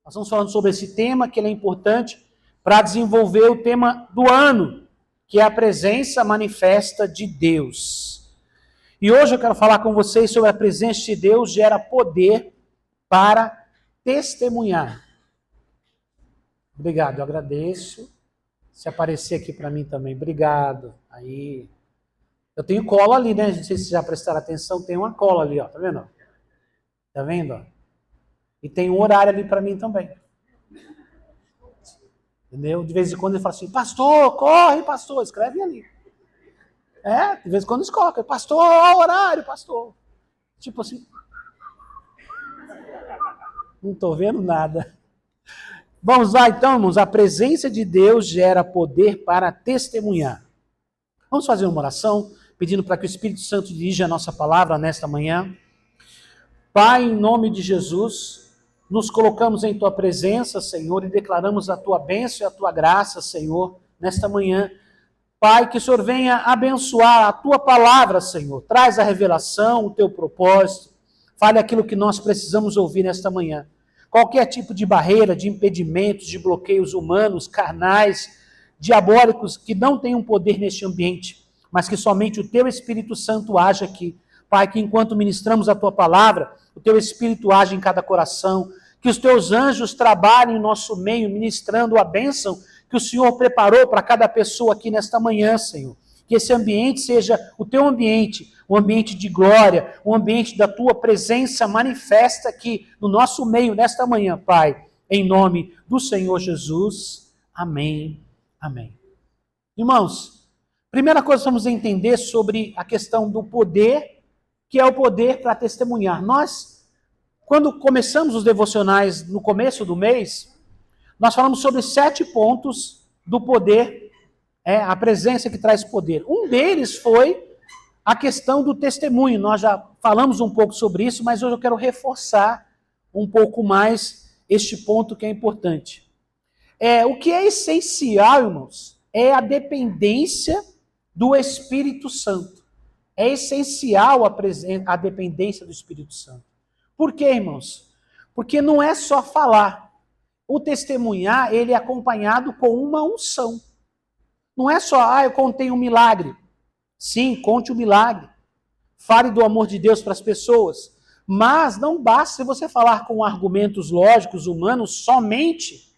Nós estamos falando sobre esse tema, que ele é importante para desenvolver o tema do ano, que é a presença manifesta de Deus. E hoje eu quero falar com vocês sobre a presença de Deus gera poder para testemunhar. Obrigado, eu agradeço. Se aparecer aqui para mim também, obrigado. Aí, eu tenho cola ali, né? Não sei se vocês já prestaram atenção, tem uma cola ali, ó, tá vendo? Tá vendo? Ó? E tem um horário ali para mim também. Entendeu? De vez em quando ele fala assim, pastor, corre, pastor, escreve ali. De vez em quando eles colocam, pastor, ó o horário, pastor. Tipo assim, não estou vendo nada. Vamos lá então, irmãos, a presença de Deus gera poder para testemunhar. Vamos fazer uma oração, pedindo para que o Espírito Santo dirija a nossa palavra nesta manhã. Pai, em nome de Jesus, nos colocamos em Tua presença, Senhor, e declaramos a Tua bênção e a Tua graça, Senhor, nesta manhã. Pai, que o Senhor venha abençoar a Tua palavra, Senhor. Traz a revelação, o Teu propósito. Fale aquilo que nós precisamos ouvir nesta manhã. Qualquer tipo de barreira, de impedimentos, de bloqueios humanos, carnais, diabólicos, que não tenham poder neste ambiente, mas que somente o Teu Espírito Santo haja aqui. Pai, que enquanto ministramos a Tua palavra, o Teu Espírito age em cada coração, que os Teus anjos trabalhem em nosso meio, ministrando a bênção que o Senhor preparou para cada pessoa aqui nesta manhã, Senhor. Que esse ambiente seja o Teu ambiente, um ambiente de glória, um ambiente da Tua presença manifesta aqui no nosso meio nesta manhã, Pai. Em nome do Senhor Jesus. Amém. Amém. Irmãos, primeira coisa que vamos entender sobre a questão do poder, que é o poder para testemunhar. Nós, quando começamos os devocionais no começo do mês, nós falamos sobre 7 pontos do poder, a presença que traz poder. Um deles foi a questão do testemunho. Nós já falamos um pouco sobre isso, mas hoje eu quero reforçar um pouco mais este ponto que é importante. O que é essencial, irmãos, é a dependência do Espírito Santo. É essencial a dependência do Espírito Santo. Por quê, irmãos? Porque não é só falar. O testemunhar, ele é acompanhado com uma unção. Não é só, eu contei um milagre. Sim, conte o milagre. Fale do amor de Deus para as pessoas. Mas não basta você falar com argumentos lógicos, humanos, somente.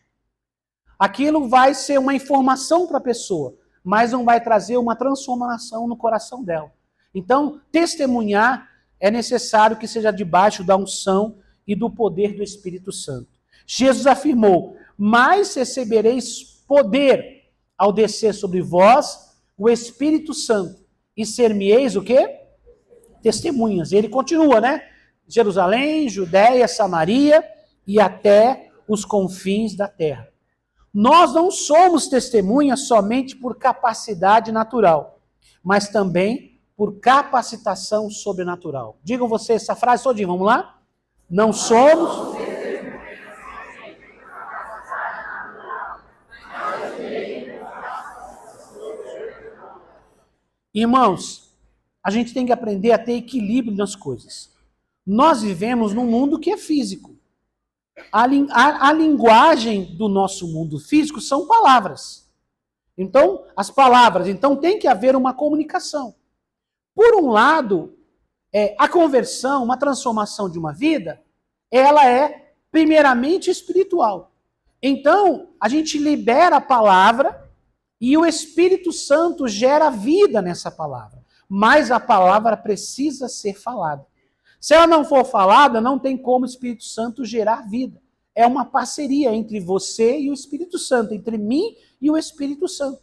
Aquilo vai ser uma informação para a pessoa, mas não vai trazer uma transformação no coração dela. Então, testemunhar é necessário que seja debaixo da unção e do poder do Espírito Santo. Jesus afirmou, mas recebereis poder ao descer sobre vós o Espírito Santo. E ser-me-eis o quê? Testemunhas. E ele continua, né? Jerusalém, Judéia, Samaria e até os confins da terra. Nós não somos testemunhas somente por capacidade natural, mas também por capacitação sobrenatural. Digam vocês essa frase todinha, vamos lá? Não somos... Irmãos, a gente tem que aprender a ter equilíbrio nas coisas. Nós vivemos num mundo que é físico. A linguagem do nosso mundo físico são palavras. Então, as palavras, então tem que haver uma comunicação. Por um lado, a conversão, uma transformação de uma vida, ela é primeiramente espiritual. Então, a gente libera a palavra e o Espírito Santo gera vida nessa palavra. Mas a palavra precisa ser falada. Se ela não for falada, não tem como o Espírito Santo gerar vida. É uma parceria entre você e o Espírito Santo, entre mim e o Espírito Santo.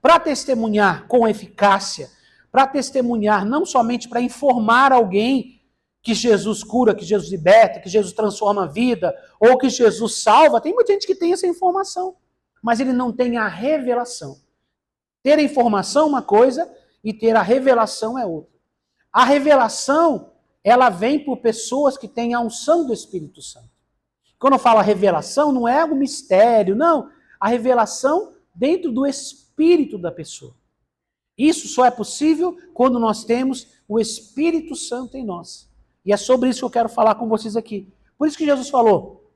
Para testemunhar com eficácia, para testemunhar não somente para informar alguém que Jesus cura, que Jesus liberta, que Jesus transforma a vida, ou que Jesus salva, tem muita gente que tem essa informação, mas ele não tem a revelação. Ter a informação é uma coisa e ter a revelação é outra. A revelação, ela vem por pessoas que têm a unção do Espírito Santo. Quando eu falo revelação, não é um mistério, não. A revelação dentro do espírito da pessoa. Isso só é possível quando nós temos o Espírito Santo em nós. E é sobre isso que eu quero falar com vocês aqui. Por isso que Jesus falou,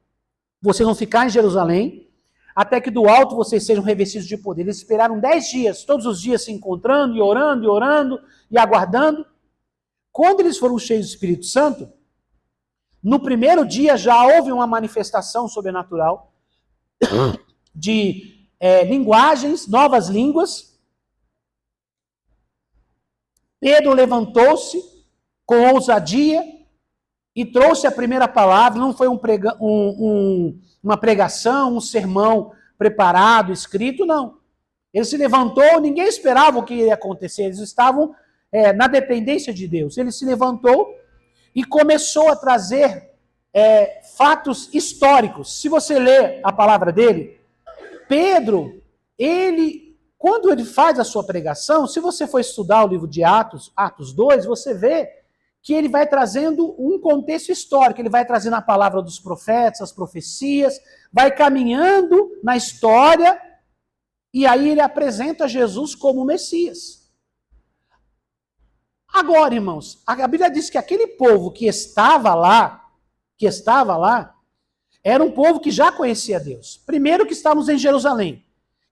vocês vão ficar em Jerusalém, até que do alto vocês sejam revestidos de poder. Eles esperaram 10 dias, todos os dias se encontrando, e orando, e aguardando. Quando eles foram cheios do Espírito Santo, no primeiro dia já houve uma manifestação sobrenatural de linguagens, novas línguas. Pedro levantou-se com ousadia e trouxe a primeira palavra. Não foi uma pregação, um sermão preparado, escrito, não. Ele se levantou, ninguém esperava o que ia acontecer, eles estavam na dependência de Deus. Ele se levantou e começou a trazer fatos históricos. Se você ler a palavra dele, Pedro, quando ele faz a sua pregação, se você for estudar o livro de Atos 2, você vê que ele vai trazendo um contexto histórico, ele vai trazendo a palavra dos profetas, as profecias, vai caminhando na história, e aí ele apresenta Jesus como o Messias. Agora, irmãos, a Bíblia diz que aquele povo que estava lá, era um povo que já conhecia Deus. Primeiro que estávamos em Jerusalém.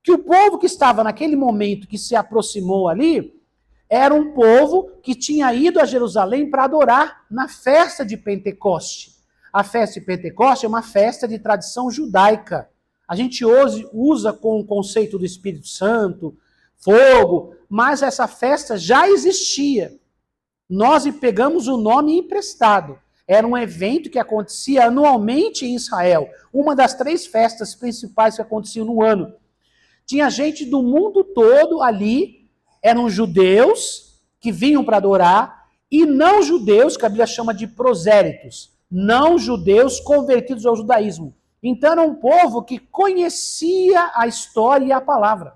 Que o povo que estava naquele momento que se aproximou ali, era um povo que tinha ido a Jerusalém para adorar na festa de Pentecoste. A festa de Pentecoste é uma festa de tradição judaica. A gente hoje usa com o conceito do Espírito Santo, fogo, mas essa festa já existia. Nós pegamos o nome emprestado. Era um evento que acontecia anualmente em Israel. Uma das 3 festas principais que aconteciam no ano. Tinha gente do mundo todo ali, eram judeus que vinham para adorar, e não judeus, que a Bíblia chama de prosélitos, não judeus convertidos ao judaísmo. Então era um povo que conhecia a história e a palavra.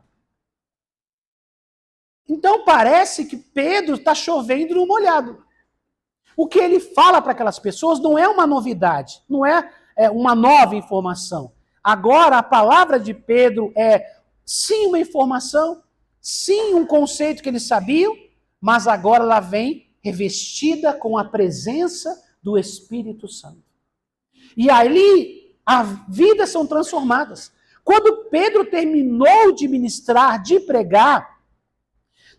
Então parece que Pedro está chovendo no molhado. O que ele fala para aquelas pessoas não é uma novidade, não é uma nova informação. Agora a palavra de Pedro é sim uma informação, sim um conceito que eles sabiam, mas agora ela vem revestida com a presença do Espírito Santo. E ali as vidas são transformadas. Quando Pedro terminou de ministrar, de pregar,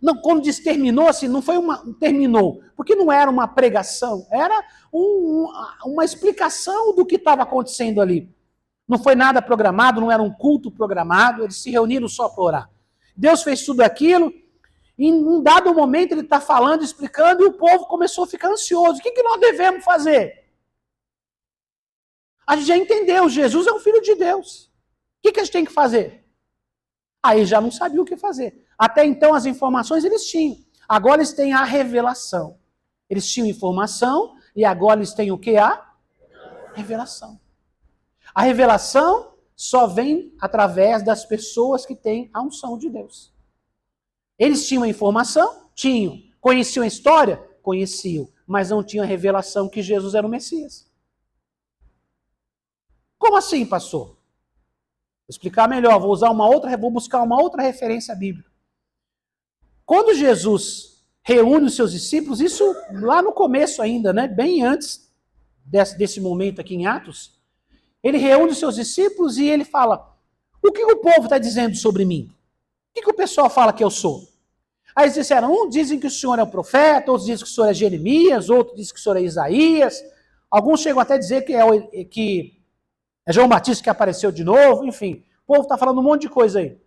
não, quando diz terminou, assim, não foi terminou, porque não era uma pregação, era uma explicação do que estava acontecendo ali. Não foi nada programado, não era um culto programado, eles se reuniram só para orar. Deus fez tudo aquilo, e em um dado momento ele está falando, explicando, e o povo começou a ficar ansioso. O que nós devemos fazer? A gente já entendeu, Jesus é o Filho de Deus. O que a gente tem que fazer? Aí já não sabia o que fazer. Até então as informações eles tinham. Agora eles têm a revelação. Eles tinham informação e agora eles têm o que? A revelação. A revelação só vem através das pessoas que têm a unção de Deus. Eles tinham a informação? Tinham. Conheciam a história? Conheciam. Mas não tinham a revelação que Jesus era o Messias. Como assim, pastor? Vou explicar melhor, vou buscar uma outra referência bíblica. Quando Jesus reúne os seus discípulos, isso lá no começo ainda, né? Bem antes desse momento aqui em Atos, ele reúne os seus discípulos e ele fala: o que o povo está dizendo sobre mim? O que o pessoal fala que eu sou? Aí eles disseram, dizem que o senhor é o profeta, outros dizem que o senhor é Jeremias, outros dizem que o senhor é Isaías, alguns chegam até a dizer que é João Batista que apareceu de novo, enfim. O povo está falando um monte de coisa aí.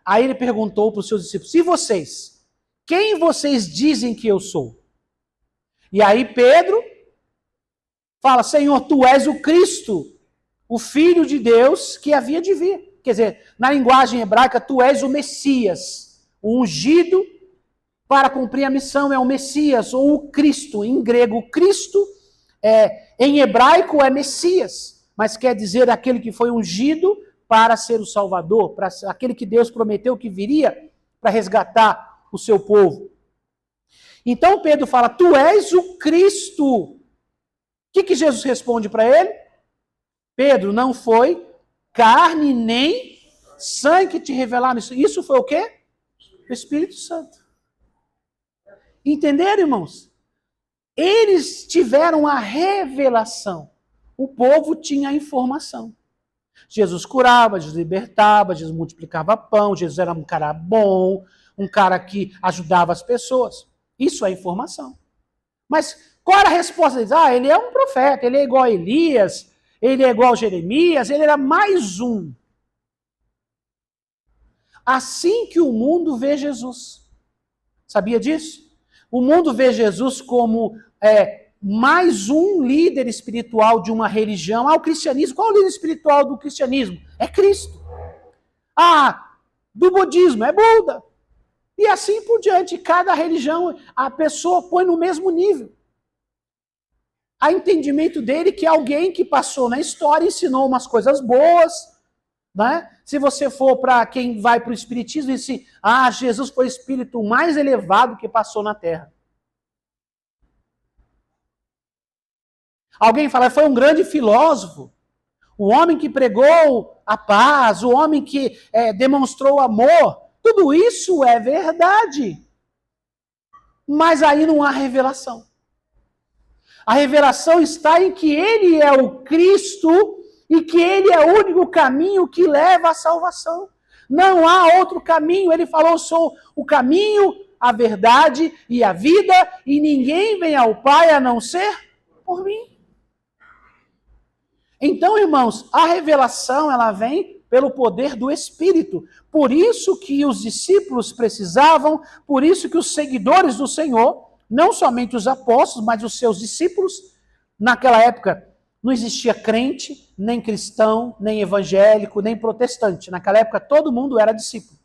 Aí ele perguntou para os seus discípulos, e vocês? Quem vocês dizem que eu sou? E aí Pedro fala, Senhor, tu és o Cristo, o Filho de Deus que havia de vir. Quer dizer, na linguagem hebraica, tu és o Messias, o ungido para cumprir a missão, é o Messias, ou o Cristo. Em grego, Cristo, em hebraico é Messias, mas quer dizer aquele que foi ungido para ser o Salvador, para aquele que Deus prometeu que viria para resgatar o seu povo. Então Pedro fala, tu és o Cristo. O que Jesus responde para ele? Pedro, não foi carne nem sangue que te revelaram isso. Isso foi o quê? O Espírito Santo. Entenderam, irmãos? Eles tiveram a revelação. O povo tinha a informação. Jesus curava, Jesus libertava, Jesus multiplicava pão, Jesus era um cara bom, um cara que ajudava as pessoas. Isso é informação. Mas qual era a resposta deles? Ah, ele é um profeta, ele é igual a Elias, ele é igual a Jeremias, ele era mais um. Assim que o mundo vê Jesus. Sabia disso? O mundo vê Jesus como mais um líder espiritual de uma religião. Ah, o cristianismo, qual é o líder espiritual do cristianismo? É Cristo. Ah, do budismo, é Buda. E assim por diante, cada religião a pessoa põe no mesmo nível. Há entendimento dele que é alguém que passou na história, ensinou umas coisas boas, né? Se você for para quem vai para o espiritismo, diz assim, Jesus foi o espírito mais elevado que passou na Terra. Alguém fala, foi um grande filósofo, o homem que pregou a paz, o homem que demonstrou amor. Tudo isso é verdade. Mas aí não há revelação. A revelação está em que ele é o Cristo e que ele é o único caminho que leva à salvação. Não há outro caminho. Ele falou, sou o caminho, a verdade e a vida, e ninguém vem ao Pai a não ser por mim. Então, irmãos, a revelação, ela vem pelo poder do Espírito. Por isso que os discípulos precisavam, por isso que os seguidores do Senhor, não somente os apóstolos, mas os seus discípulos, naquela época não existia crente, nem cristão, nem evangélico, nem protestante. Naquela época todo mundo era discípulo.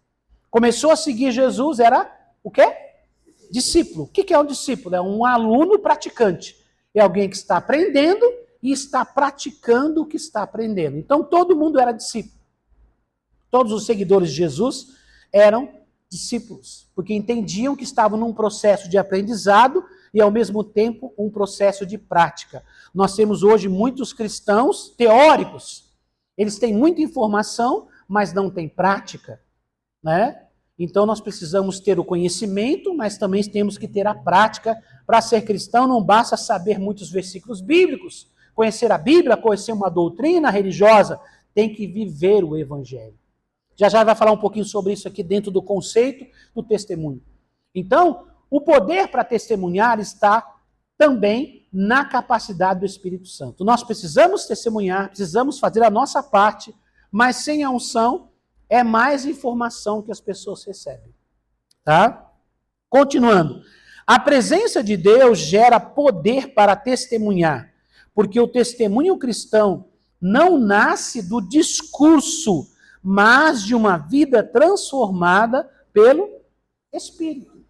Começou a seguir Jesus, era o quê? Discípulo. O que é um discípulo? É um aluno praticante. É alguém que está aprendendo e está praticando o que está aprendendo. Então todo mundo era discípulo. Todos os seguidores de Jesus eram discípulos, porque entendiam que estavam num processo de aprendizado e ao mesmo tempo um processo de prática. Nós temos hoje muitos cristãos teóricos. Eles têm muita informação, mas não têm prática, né? Então nós precisamos ter o conhecimento, mas também temos que ter a prática. Para ser cristão não basta saber muitos versículos bíblicos, conhecer a Bíblia, conhecer uma doutrina religiosa, tem que viver o evangelho. Já vai falar um pouquinho sobre isso aqui dentro do conceito do testemunho. Então, o poder para testemunhar está também na capacidade do Espírito Santo. Nós precisamos testemunhar, precisamos fazer a nossa parte, mas sem a unção é mais informação que as pessoas recebem. Tá? Continuando. A presença de Deus gera poder para testemunhar, porque o testemunho cristão não nasce do discurso, mas de uma vida transformada pelo Espírito.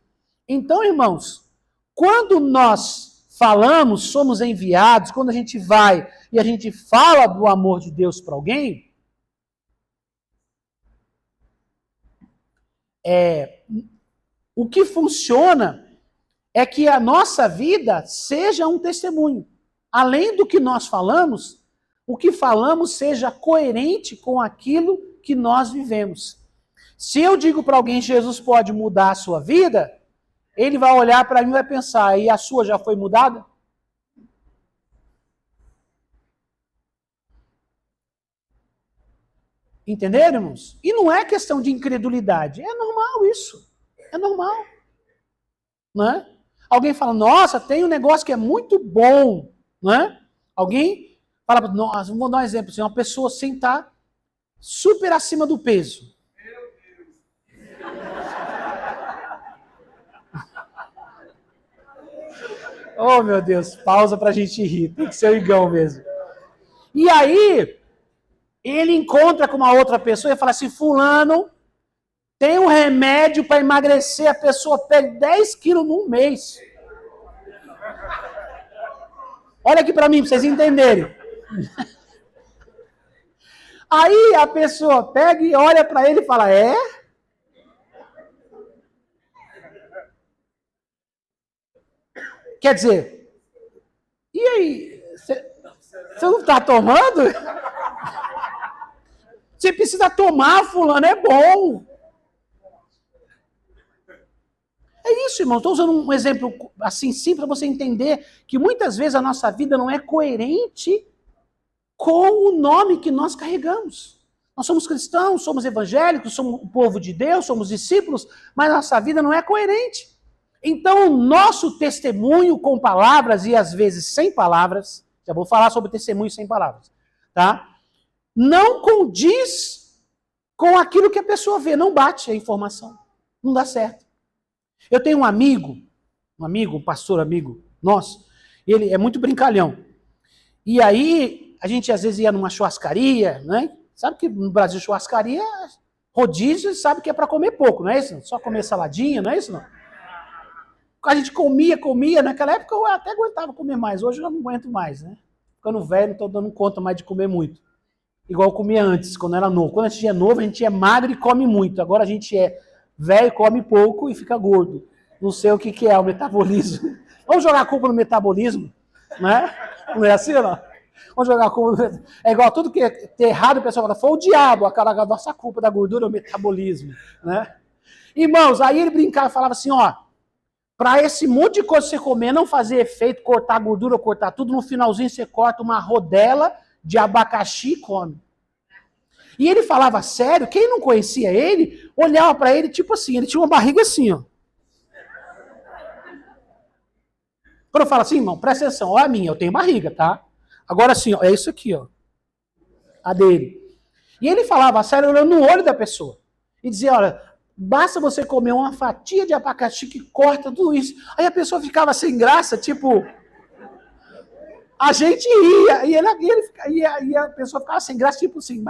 Então, irmãos, quando nós falamos, somos enviados, quando a gente vai e a gente fala do amor de Deus para alguém, o que funciona é que a nossa vida seja um testemunho. Além do que nós falamos, o que falamos seja coerente com aquilo que nós vivemos. Se eu digo para alguém que Jesus pode mudar a sua vida, ele vai olhar para mim e vai pensar, e a sua já foi mudada? Entenderam, irmãos? E não é questão de incredulidade, é normal isso. É normal. Não é? Alguém fala, nossa, tem um negócio que é muito bom. Não é? Alguém fala, nossa, vou dar um exemplo, assim, uma pessoa sem estar super acima do peso. Oh, meu Deus, pausa pra gente rir, tem que ser o Igão mesmo. E aí, ele encontra com uma outra pessoa e fala assim, fulano, tem um remédio para emagrecer, a pessoa perde 10 quilos num mês. Olha aqui para mim, para vocês entenderem. Aí a pessoa pega e olha para ele e fala, é? Quer dizer, e aí? Você não está tomando? Você precisa tomar, fulano, é bom. É isso, irmão. Estou usando um exemplo assim simples para você entender que muitas vezes a nossa vida não é coerente com o nome que nós carregamos. Nós somos cristãos, somos evangélicos, somos o povo de Deus, somos discípulos, mas nossa vida não é coerente. Então, o nosso testemunho com palavras e às vezes sem palavras, já vou falar sobre testemunho sem palavras, tá? Não condiz com aquilo que a pessoa vê, não bate a informação, não dá certo. Eu tenho um amigo, um pastor amigo nosso, ele é muito brincalhão. E aí, a gente às vezes ia numa churrascaria, né? Sabe que no Brasil churrascaria, rodízio, sabe que é para comer pouco, não é isso? Só comer saladinha, não é isso não? A gente comia, naquela época eu até aguentava comer mais, hoje eu já não aguento mais, né? Ficando velho, não estou dando conta mais de comer muito. Igual eu comia antes, quando eu era novo. Quando a gente é novo, a gente é magro e come muito. Agora a gente é velho, come pouco e fica gordo. Não sei o que é o metabolismo. Vamos jogar a culpa no metabolismo, né? Não é assim, não? Vamos jogar a culpa no... É igual tudo que é errado, o pessoal fala, foi o diabo, a nossa culpa da gordura é o metabolismo, né? Irmãos, aí ele brincava e falava assim, ó, para esse monte de coisa que você comer não fazer efeito, cortar a gordura, cortar tudo, no finalzinho você corta uma rodela de abacaxi e come. E ele falava sério, quem não conhecia ele, olhava para ele tipo assim, ele tinha uma barriga assim, ó. Quando eu falo assim, irmão, presta atenção, olha a minha, eu tenho barriga, tá? Agora assim, ó, é isso aqui, ó. A dele. E ele falava sério, olhando no olho da pessoa. E dizia, olha, basta você comer uma fatia de abacaxi que corta tudo isso. Aí a pessoa ficava sem graça, tipo... A gente ia, e a pessoa ficava sem graça, tipo assim,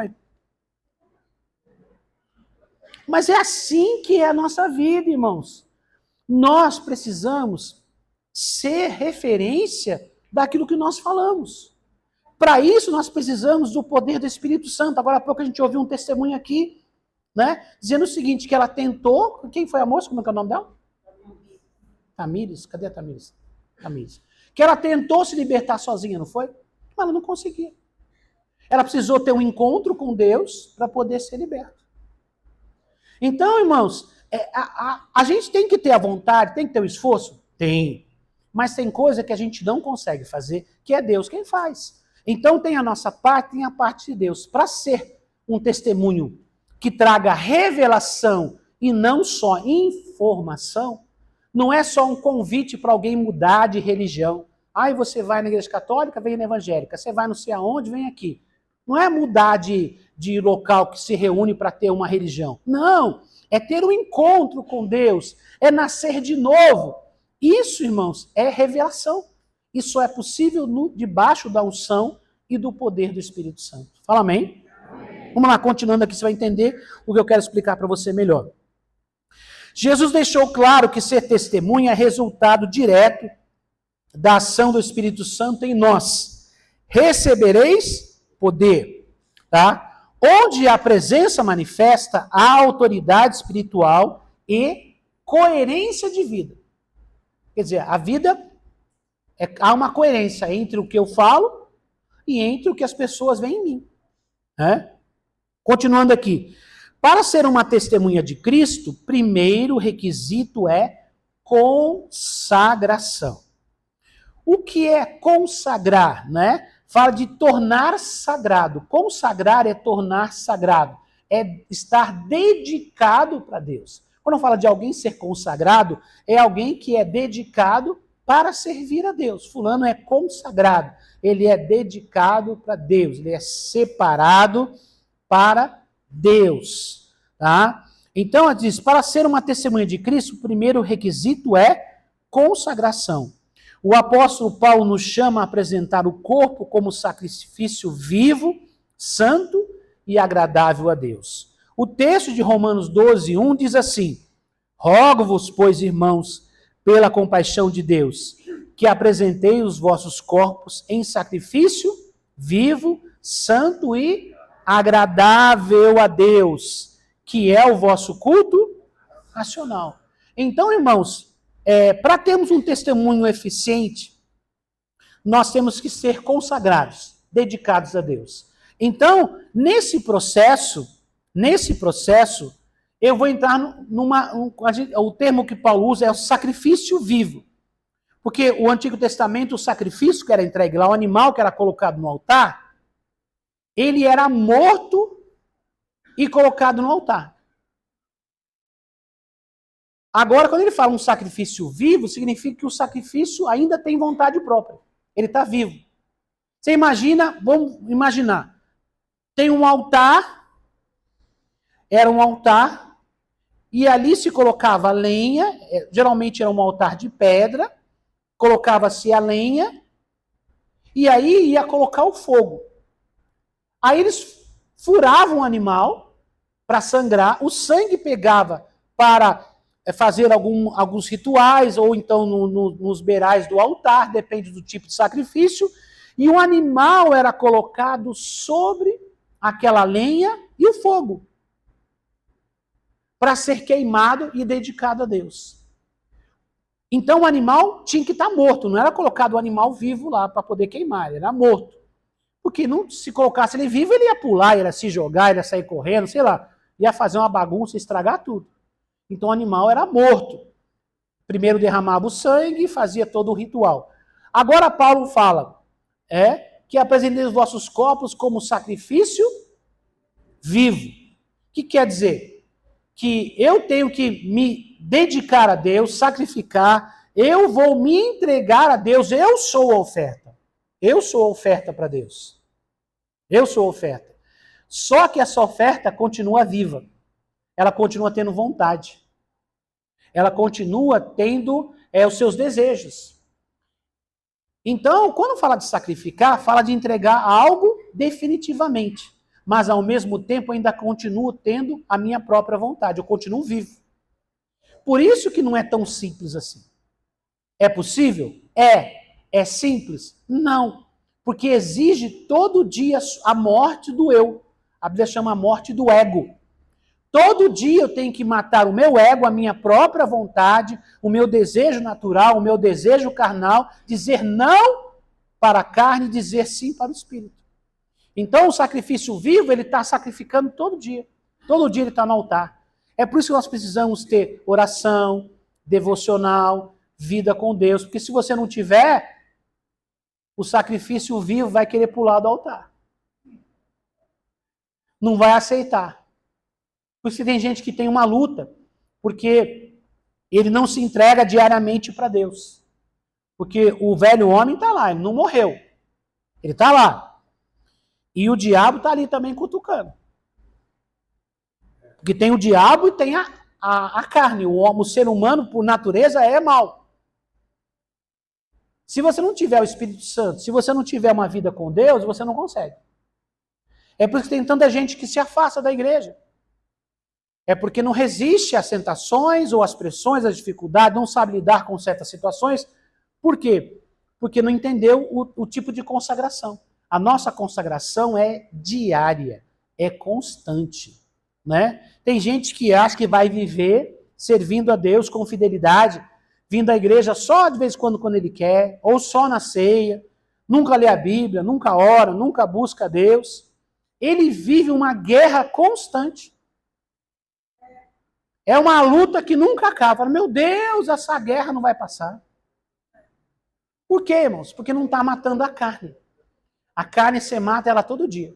mas é assim que é a nossa vida, irmãos. Nós precisamos ser referência daquilo que nós falamos. Para isso, nós precisamos do poder do Espírito Santo. Agora há pouco a gente ouviu um testemunho aqui, né? Dizendo o seguinte, que ela tentou... Quem foi a moça? Como é que é o nome dela? Tamires? Cadê a Tamires? Tamires. Que ela tentou se libertar sozinha, não foi? Mas ela não conseguia. Ela precisou ter um encontro com Deus para poder ser liberta. Então, irmãos, a gente tem que ter a vontade, tem que ter o esforço? Tem. Mas tem coisa que a gente não consegue fazer, que é Deus quem faz. Então tem a nossa parte, tem a parte de Deus. Para ser um testemunho que traga revelação e não só informação, não é só um convite para alguém mudar de religião. Aí você vai na igreja católica, vem na evangélica. Você vai não sei aonde, vem aqui. Não é mudar de local que se reúne para ter uma religião. Não, é ter um encontro com Deus, é nascer de novo. Isso, irmãos, é revelação. Isso é possível debaixo da unção e do poder do Espírito Santo. Fala amém? Amém. Vamos lá, continuando aqui, você vai entender o que eu quero explicar para você melhor. Jesus deixou claro que ser testemunha é resultado direto da ação do Espírito Santo em nós. Recebereis poder, tá? Onde a presença manifesta a autoridade espiritual e coerência de vida. Quer dizer, a vida, há uma coerência entre o que eu falo e entre o que as pessoas veem em mim. Né? Continuando aqui. Para ser uma testemunha de Cristo, primeiro requisito é consagração. O que é consagrar, né? Fala de tornar sagrado. Consagrar é tornar sagrado. É estar dedicado para Deus. Quando fala de alguém ser consagrado, é alguém que é dedicado para servir a Deus. Fulano é consagrado. Ele é dedicado para Deus. Ele é separado para Deus. Tá? Então, ela diz, para ser uma testemunha de Cristo, o primeiro requisito é consagração. O apóstolo Paulo nos chama a apresentar o corpo como sacrifício vivo, santo e agradável a Deus. O texto de Romanos 12:1 diz assim: rogo-vos, pois, irmãos, pela compaixão de Deus, que apresentei os vossos corpos em sacrifício vivo, santo e agradável a Deus, que é o vosso culto racional. Então, irmãos, para termos um testemunho eficiente, nós temos que ser consagrados, dedicados a Deus. Então, nesse processo, eu vou entrar o termo que Paulo usa é o sacrifício vivo. Porque o Antigo Testamento, o sacrifício que era entregue lá, o animal que era colocado no altar, ele era morto e colocado no altar. Agora, quando ele fala um sacrifício vivo, significa que o sacrifício ainda tem vontade própria. Ele está vivo. Você imagina, vamos imaginar, tem um altar, era um altar, e ali se colocava lenha, geralmente era um altar de pedra, colocava-se a lenha, e aí ia colocar o fogo. Aí eles furavam o animal para sangrar, o sangue pegava para fazer alguns rituais, ou então nos beirais do altar, depende do tipo de sacrifício, e o animal era colocado sobre aquela lenha e o fogo, para ser queimado e dedicado a Deus. Então o animal tinha que estar morto, não era colocado o animal vivo lá para poder queimar, ele era morto. Porque não, se colocasse ele vivo, ele ia pular, ele ia se jogar, ele ia sair correndo, sei lá, ia fazer uma bagunça, estragar tudo. Então o animal era morto. Primeiro derramava o sangue e fazia todo o ritual. Agora Paulo fala que apresentei os vossos corpos como sacrifício vivo. O que quer dizer? Que eu tenho que me dedicar a Deus, sacrificar, eu vou me entregar a Deus, eu sou a oferta. Eu sou a oferta para Deus. Eu sou a oferta. Só que essa oferta continua viva. Ela continua tendo vontade. Ela continua tendo os seus desejos. Então, quando fala de sacrificar, fala de entregar algo definitivamente. Mas, ao mesmo tempo, ainda continuo tendo a minha própria vontade. Eu continuo vivo. Por isso que não é tão simples assim. É possível? É. É simples? Não. Porque exige todo dia a morte do eu. A Bíblia chama a morte do ego. Todo dia eu tenho que matar o meu ego, a minha própria vontade, o meu desejo natural, o meu desejo carnal, dizer não para a carne e dizer sim para o espírito. Então o sacrifício vivo, ele está sacrificando todo dia. Todo dia ele está no altar. É por isso que nós precisamos ter oração, devocional, vida com Deus. Porque se você não tiver, o sacrifício vivo vai querer pular do altar. Não vai aceitar. Por isso que tem gente que tem uma luta, porque ele não se entrega diariamente para Deus. Porque o velho homem está lá, ele não morreu. Ele está lá. E o diabo está ali também cutucando. Porque tem o diabo e tem a carne. O ser humano, por natureza, é mau. Se você não tiver o Espírito Santo, se você não tiver uma vida com Deus, você não consegue. É por isso que tem tanta gente que se afasta da igreja. É porque não resiste às tentações ou às pressões, às dificuldades, não sabe lidar com certas situações. Por quê? Porque não entendeu o tipo de consagração. A nossa consagração é diária, é constante. Né? Tem gente que acha que vai viver servindo a Deus com fidelidade, vindo à igreja só de vez em quando ele quer, ou só na ceia, nunca lê a Bíblia, nunca ora, nunca busca a Deus. Ele vive uma guerra constante. É uma luta que nunca acaba. Meu Deus, essa guerra não vai passar. Por quê, irmãos? Porque não está matando a carne. A carne você mata ela todo dia.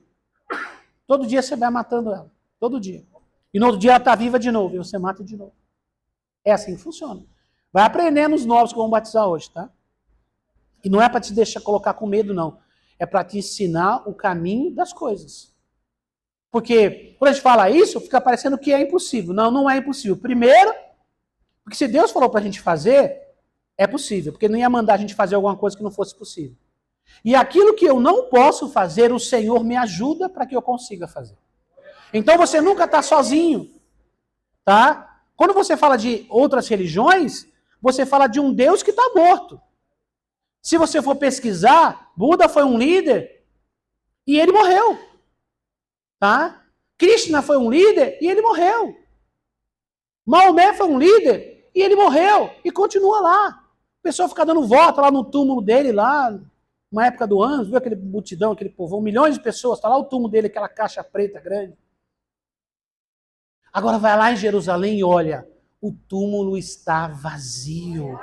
Todo dia você vai matando ela. Todo dia. E no outro dia ela está viva de novo. E você mata de novo. É assim que funciona. Vai aprendendo os novos que vão batizar hoje, tá? E não é para te deixar colocar com medo, não. É para te ensinar o caminho das coisas. Porque quando a gente fala isso, fica parecendo que é impossível. Não, não é impossível. Primeiro, porque se Deus falou para a gente fazer, é possível. Porque não ia mandar a gente fazer alguma coisa que não fosse possível. E aquilo que eu não posso fazer, o Senhor me ajuda para que eu consiga fazer. Então você nunca está sozinho. Tá? Quando você fala de outras religiões, você fala de um Deus que está morto. Se você for pesquisar, Buda foi um líder e ele morreu. Tá? Krishna foi um líder e ele morreu. Maomé foi um líder e ele morreu e continua lá. O pessoal fica dando volta lá no túmulo dele, lá, na época do ano, viu aquele multidão, aquele povão, milhões de pessoas, está lá o túmulo dele, aquela caixa preta grande. Agora vai lá em Jerusalém e olha, o túmulo está vazio.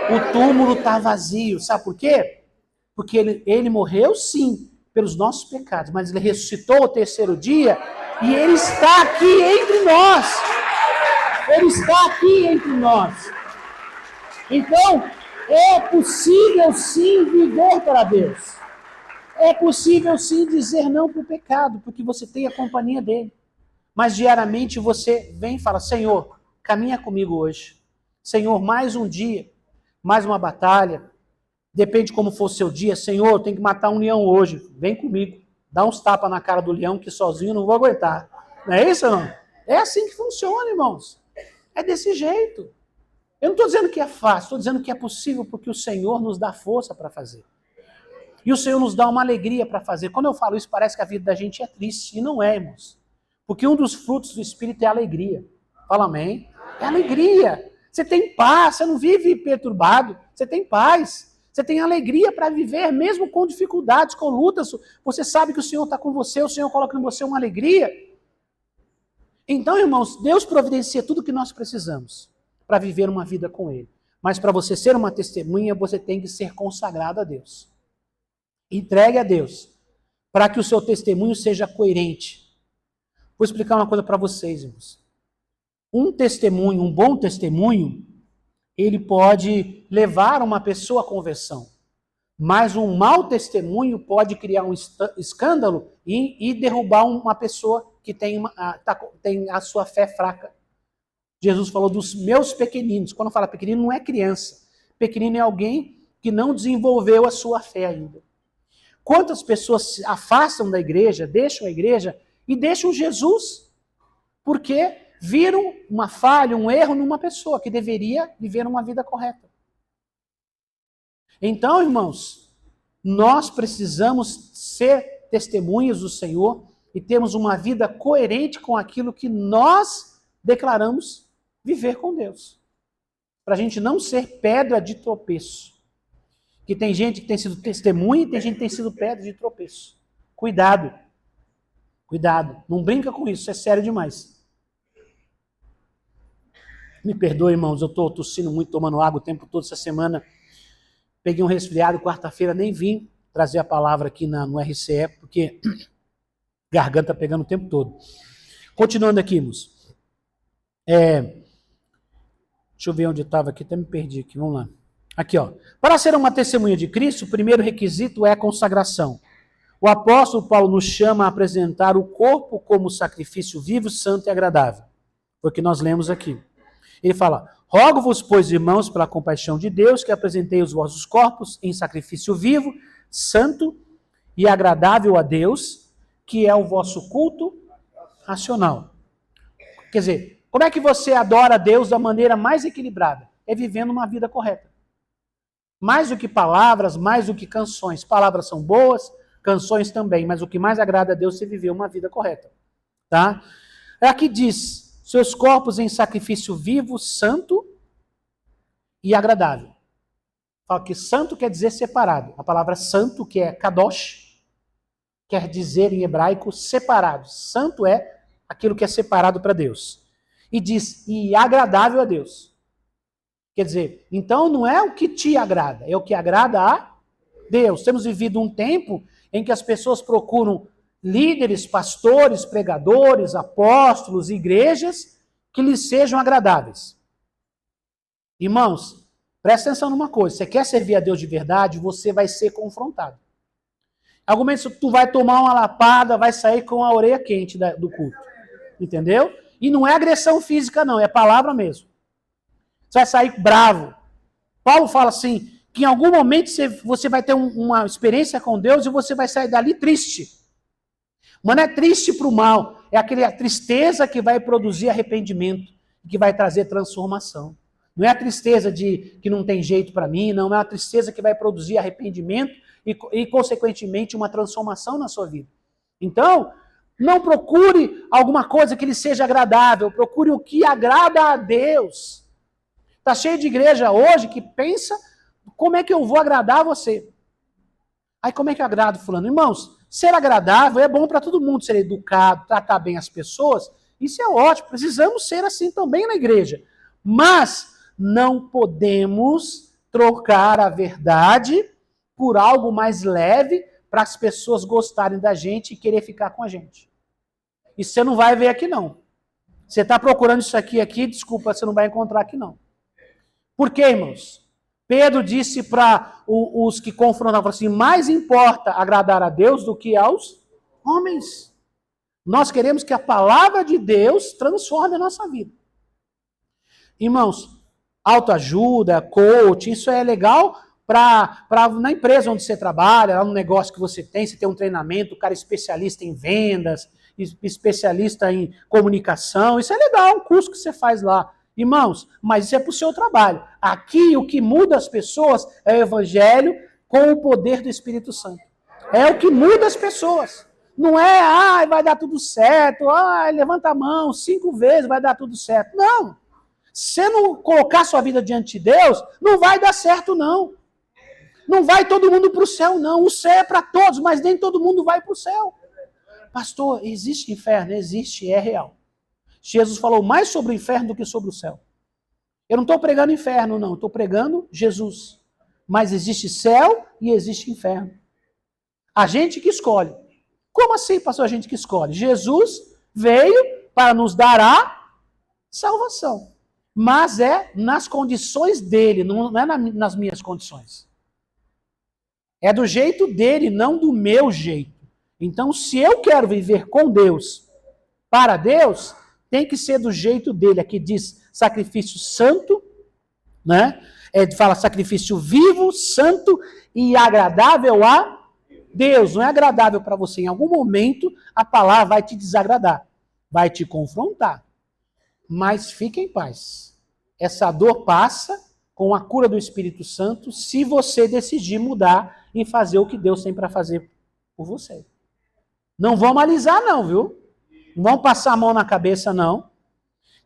O túmulo está vazio. Sabe por quê? Porque ele morreu, sim, pelos nossos pecados, mas ele ressuscitou ao terceiro dia e ele está aqui entre nós. Ele está aqui entre nós. Então, é possível sim viver para Deus. É possível sim dizer não para o pecado, porque você tem a companhia dele. Mas diariamente você vem e fala, Senhor, caminha comigo hoje. Senhor, mais um dia, mais uma batalha. Depende como for o seu dia. Senhor, tem que matar um leão hoje. Vem comigo. Dá uns tapas na cara do leão que sozinho não vou aguentar. Não é isso, não? É assim que funciona, irmãos. É desse jeito. Eu não estou dizendo que é fácil, estou dizendo que é possível porque o Senhor nos dá força para fazer. E o Senhor nos dá uma alegria para fazer. Quando eu falo isso, parece que a vida da gente é triste. E não é, irmãos. Porque um dos frutos do Espírito é a alegria. Fala amém? É alegria. Você tem paz, você não vive perturbado. Você tem paz. Você tem alegria para viver, mesmo com dificuldades, com lutas. Você sabe que o Senhor está com você, o Senhor coloca em você uma alegria. Então, irmãos, Deus providencia tudo o que nós precisamos para viver uma vida com Ele. Mas para você ser uma testemunha, você tem que ser consagrado a Deus. Entregue a Deus, para que o seu testemunho seja coerente. Vou explicar uma coisa para vocês, irmãos. Um testemunho, um bom testemunho, ele pode levar uma pessoa à conversão. Mas um mau testemunho pode criar um escândalo e derrubar uma pessoa que tem a sua fé fraca. Jesus falou dos meus pequeninos. Quando fala pequenino, não é criança. Pequenino é alguém que não desenvolveu a sua fé ainda. Quantas pessoas se afastam da igreja, deixam a igreja e deixam Jesus? Porque viram uma falha, um erro numa pessoa que deveria viver uma vida correta. Então, irmãos, nós precisamos ser testemunhas do Senhor e termos uma vida coerente com aquilo que nós declaramos viver com Deus. Para a gente não ser pedra de tropeço. Que tem gente que tem sido testemunha e tem gente que tem sido pedra de tropeço. Cuidado. Cuidado. Não brinca com isso, é sério demais. Me perdoe, irmãos, eu estou tossindo muito, tomando água o tempo todo essa semana. Peguei um resfriado, quarta-feira nem vim trazer a palavra aqui no RCE, porque garganta pegando o tempo todo. Continuando aqui, irmãos. Deixa eu ver onde eu estava aqui, até me perdi aqui, vamos lá. Aqui, ó. Para ser uma testemunha de Cristo, o primeiro requisito é a consagração. O apóstolo Paulo nos chama a apresentar o corpo como sacrifício vivo, santo e agradável. Foi o que nós lemos aqui. Ele fala, rogo-vos, pois, irmãos, pela compaixão de Deus, que apresentei os vossos corpos em sacrifício vivo, santo e agradável a Deus, que é o vosso culto racional. Quer dizer, como é que você adora a Deus da maneira mais equilibrada? É vivendo uma vida correta. Mais do que palavras, mais do que canções. Palavras são boas, canções também, mas o que mais agrada a Deus é viver uma vida correta. Tá? Aqui diz, seus corpos em sacrifício vivo, santo e agradável. Fala que santo quer dizer separado. A palavra santo, que é kadosh, quer dizer em hebraico separado. Santo é aquilo que é separado para Deus. E diz, e agradável a Deus. Quer dizer, então não é o que te agrada, é o que agrada a Deus. Temos vivido um tempo em que as pessoas procuram líderes, pastores, pregadores, apóstolos, igrejas que lhes sejam agradáveis. Irmãos, presta atenção numa coisa, você quer servir a Deus de verdade, você vai ser confrontado. Algum momento tu vai tomar uma lapada, vai sair com a orelha quente do culto. Entendeu? E não é agressão física não, é palavra mesmo. Você vai sair bravo. Paulo fala assim, que em algum momento você vai ter uma experiência com Deus e você vai sair dali triste. Mas não é triste para o mal, é a tristeza que vai produzir arrependimento, que vai trazer transformação. Não é a tristeza de que não tem jeito para mim, não é a tristeza que vai produzir arrependimento e, consequentemente, uma transformação na sua vida. Então, não procure alguma coisa que lhe seja agradável, procure o que agrada a Deus. Está cheio de igreja hoje que pensa como é que eu vou agradar você. Aí como é que eu agrado fulano? Irmãos, ser agradável é bom para todo mundo, ser educado, tratar bem as pessoas, isso é ótimo, precisamos ser assim também na igreja. Mas não podemos trocar a verdade por algo mais leve para as pessoas gostarem da gente e querer ficar com a gente. Isso você não vai ver aqui, não. Você está procurando isso aqui, desculpa, você não vai encontrar aqui, não. Por quê, irmãos? Pedro disse para os que confrontavam assim, mais importa agradar a Deus do que aos homens. Nós queremos que a palavra de Deus transforme a nossa vida. Irmãos, autoajuda, coach, isso é legal na empresa onde você trabalha, lá no negócio que você tem um treinamento, o cara é especialista em vendas, especialista em comunicação, isso é legal, um curso que você faz lá. Irmãos, mas isso é para o seu trabalho. Aqui o que muda as pessoas é o evangelho com o poder do Espírito Santo. É o que muda as pessoas. Não é, vai dar tudo certo, levanta a mão 5 vezes, vai dar tudo certo. Não. Se você não colocar sua vida diante de Deus, não vai dar certo, não. Não vai todo mundo para o céu, não. O céu é para todos, mas nem todo mundo vai para o céu. Pastor, existe inferno? Existe, é real. Jesus falou mais sobre o inferno do que sobre o céu. Eu não estou pregando inferno, não. Estou pregando Jesus. Mas existe céu e existe inferno. A gente que escolhe. Como assim, pastor, a gente que escolhe? Jesus veio para nos dar a salvação. Mas é nas condições dele, não é nas minhas condições. É do jeito dele, não do meu jeito. Então, se eu quero viver com Deus, para Deus, tem que ser do jeito dele. Aqui diz sacrifício santo, né? Fala sacrifício vivo, santo e agradável a Deus. Não é agradável para você. Em algum momento, a palavra vai te desagradar, vai te confrontar. Mas fique em paz. Essa dor passa com a cura do Espírito Santo se você decidir mudar e fazer o que Deus tem para fazer por você. Não vamos alisar, não, viu? Não vão passar a mão na cabeça, não.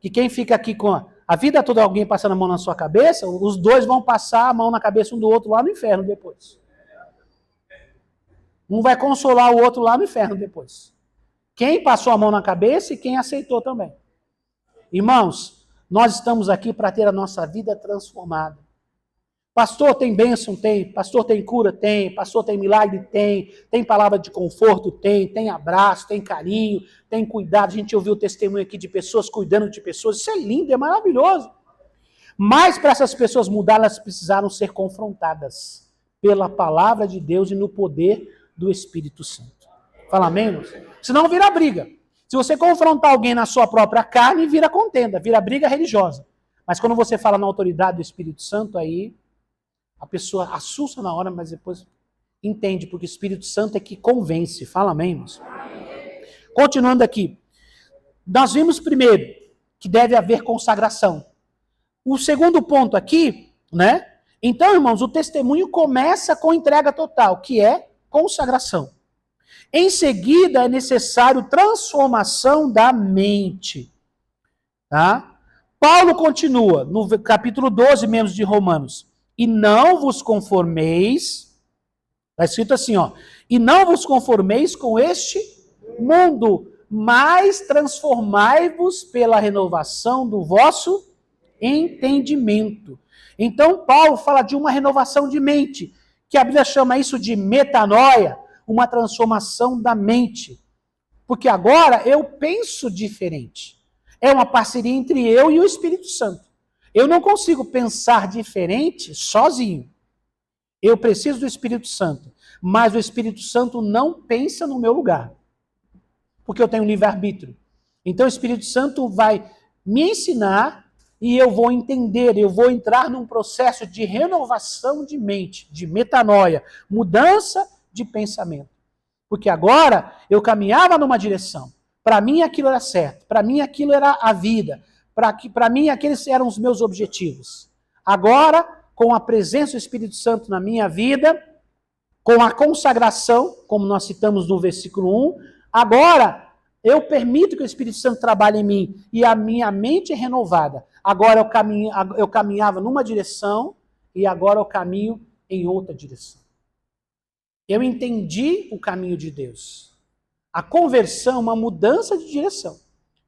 Que quem fica aqui com a vida toda alguém passando a mão na sua cabeça, os dois vão passar a mão na cabeça um do outro lá no inferno depois. Um vai consolar o outro lá no inferno depois. Quem passou a mão na cabeça e quem aceitou também. Irmãos, nós estamos aqui para ter a nossa vida transformada. Pastor, tem bênção? Tem. Pastor, tem cura? Tem. Pastor, tem milagre? Tem. Tem palavra de conforto? Tem. Tem abraço, tem carinho, tem cuidado. A gente ouviu o testemunho aqui de pessoas cuidando de pessoas. Isso é lindo, é maravilhoso. Mas para essas pessoas mudar, elas precisaram ser confrontadas pela palavra de Deus e no poder do Espírito Santo. Fala amém, irmãos? Senão vira briga. Se você confrontar alguém na sua própria carne, vira contenda, vira briga religiosa. Mas quando você fala na autoridade do Espírito Santo, aí a pessoa assusta na hora, mas depois entende, porque o Espírito Santo é que convence. Fala amém, irmãos? Amém. Continuando aqui. Nós vimos primeiro que deve haver consagração. O segundo ponto aqui, né? Então, irmãos, o testemunho começa com entrega total, que é consagração. Em seguida, é necessário transformação da mente. Tá? Paulo continua, no capítulo 12 mesmo de Romanos. E não vos conformeis, está escrito assim, ó, e não vos conformeis com este mundo, mas transformai-vos pela renovação do vosso entendimento. Então, Paulo fala de uma renovação de mente, que a Bíblia chama isso de metanoia, uma transformação da mente. Porque agora eu penso diferente. É uma parceria entre eu e o Espírito Santo. Eu não consigo pensar diferente sozinho. Eu preciso do Espírito Santo. Mas o Espírito Santo não pensa no meu lugar. Porque eu tenho livre-arbítrio. Então o Espírito Santo vai me ensinar e eu vou entender, eu vou entrar num processo de renovação de mente, de metanoia, mudança de pensamento. Porque agora eu caminhava numa direção. Para mim aquilo era certo. Para mim aquilo era a vida. Para mim, aqueles eram os meus objetivos. Agora, com a presença do Espírito Santo na minha vida, com a consagração, como nós citamos no versículo 1, agora eu permito que o Espírito Santo trabalhe em mim e a minha mente é renovada. Agora eu caminhava numa direção e agora eu caminho em outra direção. Eu entendi o caminho de Deus. A conversão é uma mudança de direção.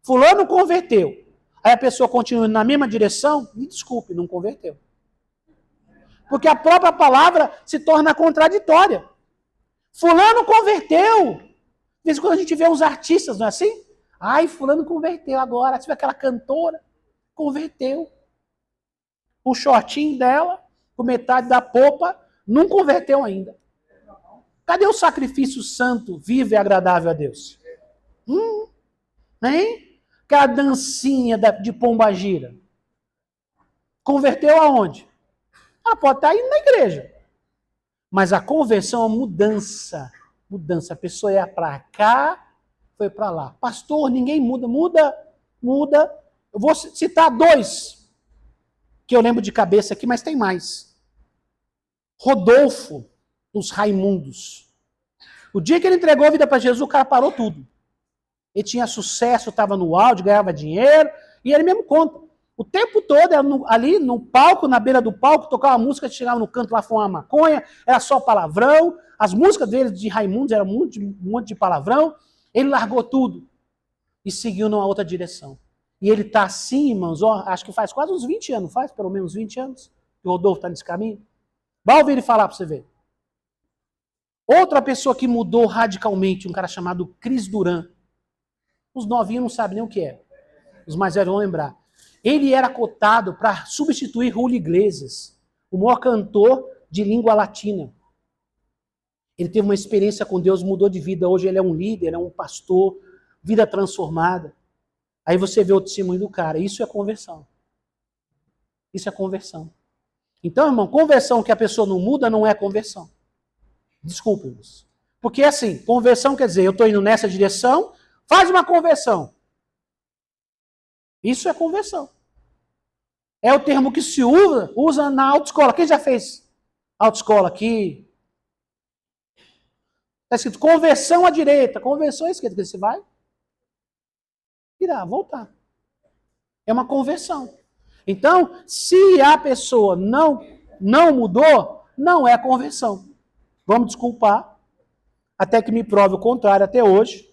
Fulano converteu. Aí a pessoa continua na mesma direção, me desculpe, não converteu. Porque a própria palavra se torna contraditória. Fulano converteu. De vez em quando a gente vê uns artistas, não é assim? Ai, fulano converteu agora. Você vê aquela cantora, converteu. O shortinho dela, com metade da polpa, não converteu ainda. Cadê o sacrifício santo, vivo e agradável a Deus? Hein? Cadê a dancinha de pombagira? Converteu aonde? Ela pode estar indo na igreja. Mas a conversão é mudança. Mudança. A pessoa ia para cá, foi para lá. Pastor, ninguém muda. Muda. Eu vou citar dois que eu lembro de cabeça aqui, mas tem mais. Rodolfo, dos Raimundos. O dia que ele entregou a vida para Jesus, o cara parou tudo. Ele tinha sucesso, estava no áudio, ganhava dinheiro, e ele mesmo conta. O tempo todo, ali no palco, na beira do palco, tocava música, chegava no canto lá, fumava maconha, era só palavrão. As músicas dele, de Raimundos, eram um monte de palavrão. Ele largou tudo e seguiu numa outra direção. E ele está assim, irmãos, ó, acho que faz quase uns 20 anos, faz pelo menos 20 anos, que o Rodolfo está nesse caminho. Vai ouvir ele falar para você ver. Outra pessoa que mudou radicalmente, um cara chamado Cris Duran. Os novinhos não sabem nem o que é. Os mais velhos vão lembrar. Ele era cotado para substituir Julio Iglesias, o maior cantor de língua latina. Ele teve uma experiência com Deus, mudou de vida. Hoje ele é um líder, é um pastor, vida transformada. Aí você vê o testemunho do cara. Isso é conversão. Isso é conversão. Então, irmão, conversão que a pessoa não muda não é conversão. Desculpe-nos. Porque assim, conversão quer dizer, eu estou indo nessa direção, faz uma conversão. Isso é conversão. É o termo que se usa na autoescola. Quem já fez autoescola aqui? Está escrito conversão à direita, conversão à esquerda. Você vai virar, voltar. É uma conversão. Então, se a pessoa não mudou, não é conversão. Vamos desculpar, até que me prove o contrário até hoje.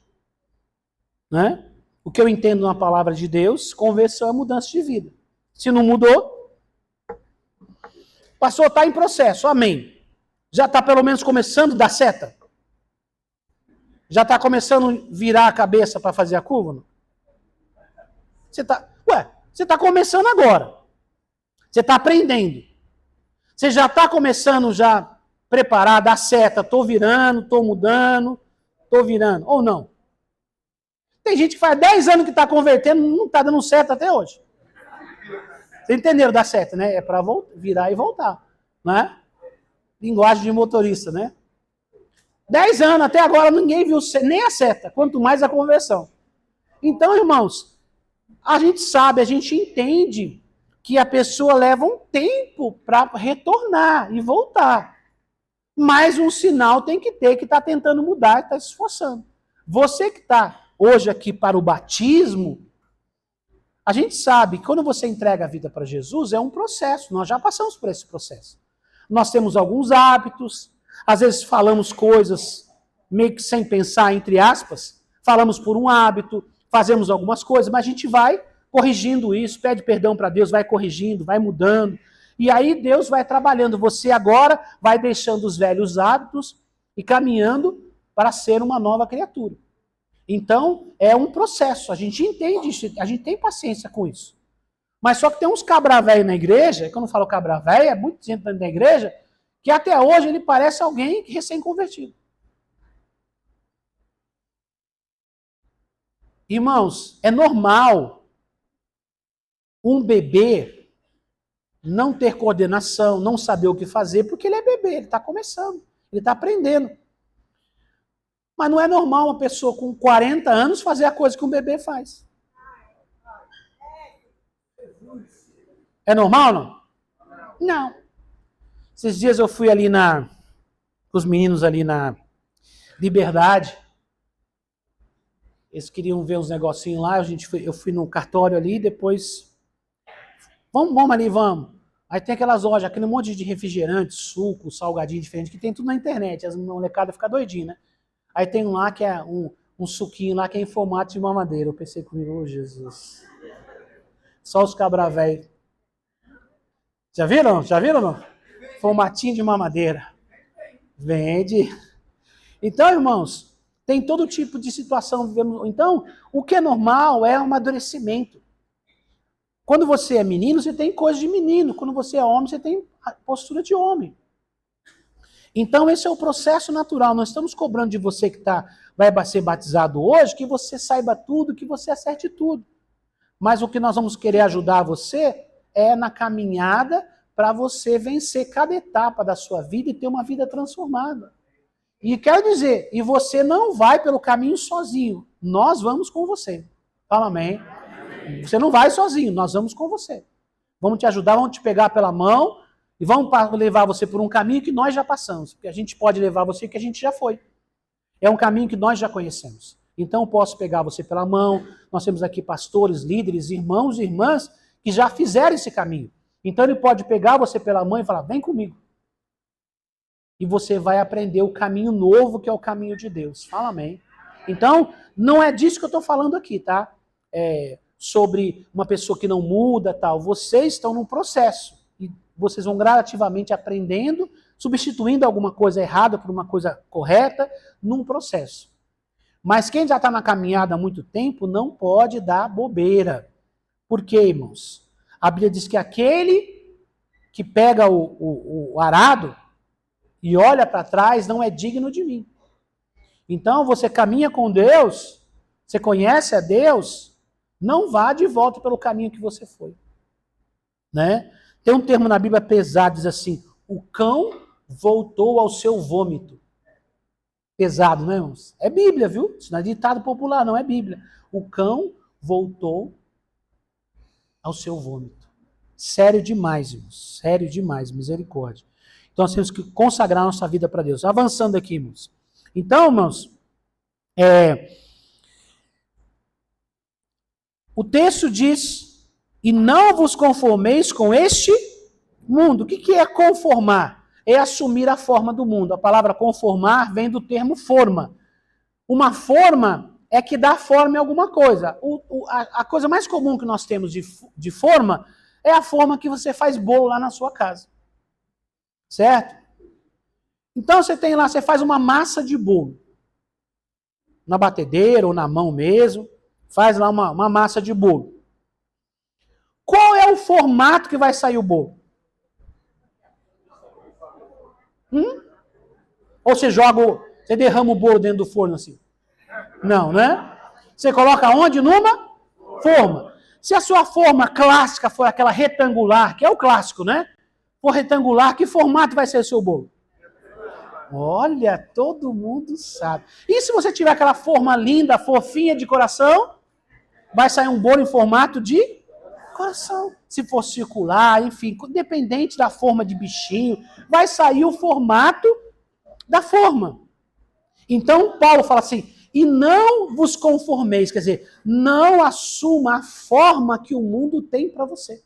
Né? O que eu entendo na palavra de Deus, conversão é mudança de vida. Se não mudou, o pastor está em processo, amém. Já está pelo menos começando a dar seta? Já está começando a virar a cabeça para fazer a curva? Não? Você está começando agora. Você está aprendendo. Você já está começando já preparar, dar seta. Estou virando, estou mudando, estou virando. Ou não? Tem gente que faz 10 anos que está convertendo, não está dando seta até hoje. Vocês entenderam da seta, né? É para virar e voltar. Né? Linguagem de motorista, né? 10 anos, até agora ninguém viu nem a seta, quanto mais a conversão. Então, irmãos, a gente sabe, a gente entende que a pessoa leva um tempo para retornar e voltar. Mas um sinal tem que ter que está tentando mudar e está se esforçando. Você que está hoje aqui para o batismo, a gente sabe que quando você entrega a vida para Jesus, é um processo. Nós já passamos por esse processo. Nós temos alguns hábitos, às vezes falamos coisas meio que sem pensar, entre aspas, falamos por um hábito, fazemos algumas coisas, mas a gente vai corrigindo isso, pede perdão para Deus, vai corrigindo, vai mudando. E aí Deus vai trabalhando. Você agora vai deixando os velhos hábitos e caminhando para ser uma nova criatura. Então, é um processo. A gente entende isso, a gente tem paciência com isso. Mas só que tem uns cabra velho na igreja, quando eu falo cabra velho, é muito gente dentro da igreja, que até hoje ele parece alguém recém-convertido. Irmãos, é normal um bebê não ter coordenação, não saber o que fazer, porque ele é bebê, ele está começando, ele está aprendendo. Mas não é normal uma pessoa com 40 anos fazer a coisa que um bebê faz. É normal, não? Não. Esses dias eu fui ali com os meninos ali na Liberdade. Eles queriam ver uns negocinhos lá, eu fui no cartório ali, depois... Vamos ali, vamos. Aí tem aquelas lojas, aquele monte de refrigerante, suco, salgadinho diferente, que tem tudo na internet. As molecadas ficam doidinhas, né? Aí tem um lá que é um suquinho lá que é em formato de mamadeira. Eu pensei comigo, oh Jesus. Só os cabra velho. Já viram? Já viram não? Formatinho de mamadeira. Vende. Então, irmãos, tem todo tipo de situação. Então, o que é normal é um amadurecimento. Quando você é menino, você tem coisa de menino. Quando você é homem, você tem a postura de homem. Então, esse é o processo natural. Nós estamos cobrando de você que vai ser batizado hoje, que você saiba tudo, que você acerte tudo. Mas o que nós vamos querer ajudar você é na caminhada para você vencer cada etapa da sua vida e ter uma vida transformada. E quero dizer, e você não vai pelo caminho sozinho. Nós vamos com você. Fala amém. Você não vai sozinho, nós vamos com você. Vamos te ajudar, vamos te pegar pela mão e vamos levar você por um caminho que nós já passamos. Porque a gente pode levar você que a gente já foi. É um caminho que nós já conhecemos. Então eu posso pegar você pela mão. Nós temos aqui pastores, líderes, irmãos e irmãs que já fizeram esse caminho. Então ele pode pegar você pela mão e falar, vem comigo. E você vai aprender o caminho novo, que é o caminho de Deus. Fala amém. Então, não é disso que eu estou falando aqui, tá? Sobre uma pessoa que não muda, tal. Vocês estão num processo. E vocês vão gradativamente aprendendo, substituindo alguma coisa errada por uma coisa correta, num processo. Mas quem já está na caminhada há muito tempo, não pode dar bobeira. Por quê, irmãos? A Bíblia diz que aquele que pega o arado e olha para trás não é digno de mim. Então, você caminha com Deus, você conhece a Deus, não vá de volta pelo caminho que você foi. Né? Tem um termo na Bíblia pesado, diz assim, o cão voltou ao seu vômito. Pesado, né, irmãos? É Bíblia, viu? Isso não é ditado popular, não é Bíblia. O cão voltou ao seu vômito. Sério demais, irmãos. Sério demais, misericórdia. Então, nós temos que consagrar nossa vida para Deus. Avançando aqui, irmãos. Então, irmãos, o texto diz, e não vos conformeis com este mundo. O que é conformar? É assumir a forma do mundo. A palavra conformar vem do termo forma. Uma forma é que dá forma em alguma coisa. A coisa mais comum que nós temos de forma é a forma que você faz bolo lá na sua casa. Certo? Então você tem lá, você faz uma massa de bolo. Na batedeira ou na mão mesmo. Faz lá uma massa de bolo. Qual é o formato que vai sair o bolo? Ou você você derrama o bolo dentro do forno assim? Não, né? Você coloca onde? Numa forma. Se a sua forma clássica for aquela retangular, que é o clássico, né? For retangular, que formato vai ser o seu bolo? Olha, todo mundo sabe. E se você tiver aquela forma linda, fofinha de coração, vai sair um bolo em formato de coração. Se for circular, enfim, independente da forma de bichinho, vai sair o formato da forma. Então, Paulo fala assim, e não vos conformeis, quer dizer, não assuma a forma que o mundo tem para você.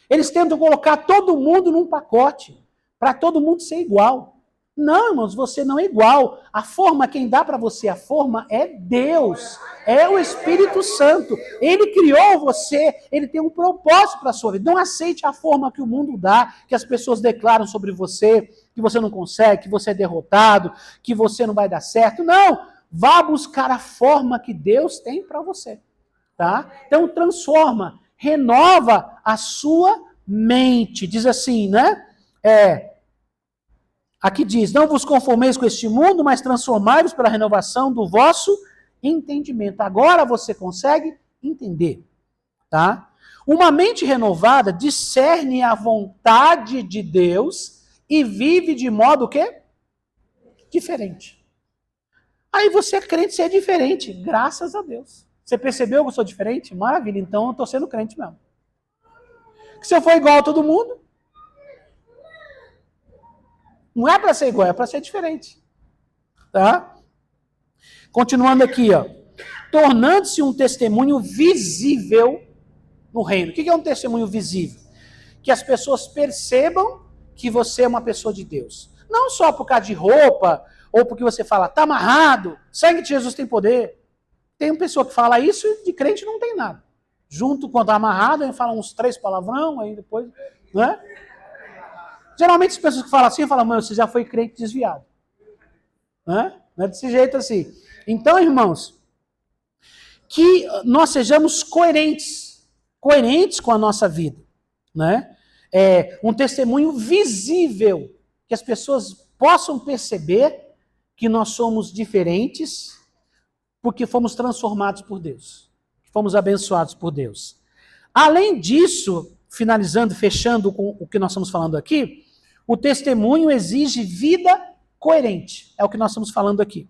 Eles tentam colocar todo mundo num pacote, para todo mundo ser igual. Não, irmãos, você não é igual. A forma, quem dá para você a forma é Deus, é o Espírito Santo. Ele criou você, ele tem um propósito para a sua vida. Não aceite a forma que o mundo dá, que as pessoas declaram sobre você, que você não consegue, que você é derrotado, que você não vai dar certo. Não, vá buscar a forma que Deus tem para você. Tá? Então transforma, renova a sua mente. Diz assim, né? Aqui diz, não vos conformeis com este mundo, mas transformai-vos pela renovação do vosso entendimento. Agora você consegue entender, tá? Uma mente renovada discerne a vontade de Deus e vive de modo o quê? Diferente. Aí você é crente, você é diferente, graças a Deus. Você percebeu que eu sou diferente? Maravilha, então eu estou sendo crente mesmo. Que se eu for igual a todo mundo, não é para ser igual, é para ser diferente. Tá? Continuando aqui, ó. Tornando-se um testemunho visível no reino. O que é um testemunho visível? Que as pessoas percebam que você é uma pessoa de Deus. Não só por causa de roupa, ou porque você fala, tá amarrado, sangue de Jesus tem poder. Tem uma pessoa que fala isso e de crente não tem nada. Junto com tá amarrado, aí fala uns 3 palavrão, aí depois, né? Geralmente as pessoas que falam assim, falam, mano, você já foi crente desviado. Né? Não é desse jeito assim. Então, irmãos, que nós sejamos coerentes com a nossa vida, né? Um testemunho visível, que as pessoas possam perceber que nós somos diferentes, porque fomos transformados por Deus, fomos abençoados por Deus. Além disso, finalizando, fechando com o que nós estamos falando aqui, o testemunho exige vida coerente, é o que nós estamos falando aqui.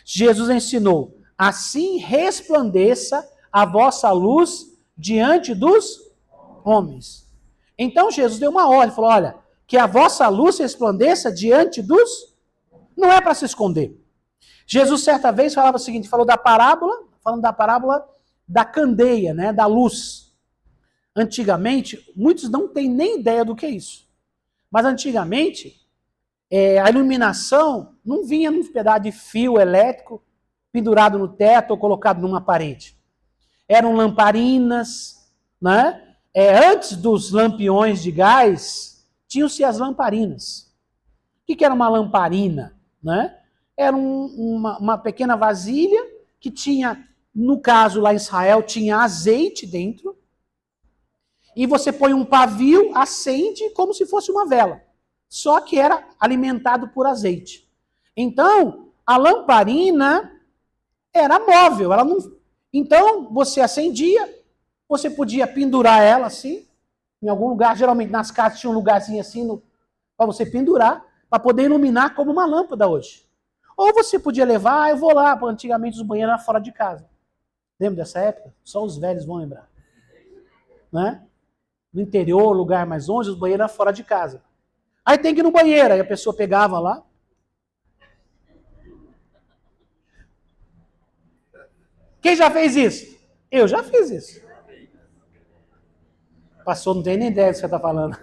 Jesus ensinou, assim resplandeça a vossa luz diante dos homens. Então Jesus deu uma ordem, falou, olha, que a vossa luz resplandeça diante dos... Não é para se esconder. Jesus certa vez falava o seguinte, falando da parábola da candeia, né, da luz. Antigamente, muitos não têm nem ideia do que é isso. Mas antigamente, a iluminação não vinha num pedaço de fio elétrico pendurado no teto ou colocado numa parede. Eram lamparinas, né? Antes dos lampiões de gás, tinham-se as lamparinas. O que era uma lamparina? Né? Era uma pequena vasilha que tinha, no caso lá em Israel, tinha azeite dentro, e você põe um pavio, acende como se fosse uma vela. Só que era alimentado por azeite. Então, a lamparina era móvel. Ela não... Então, você acendia, você podia pendurar ela assim, em algum lugar. Geralmente nas casas tinha um lugarzinho assim para você pendurar, para poder iluminar como uma lâmpada hoje. Ou você podia levar, eu vou lá, antigamente os banheiros eram fora de casa. Lembra dessa época? Só os velhos vão lembrar. Né? No interior, lugar mais longe, os banheiros eram fora de casa. Aí tem que ir no banheiro, aí a pessoa pegava lá. Quem já fez isso? Eu já fiz isso. Pastor, não tem nem ideia do que você está falando.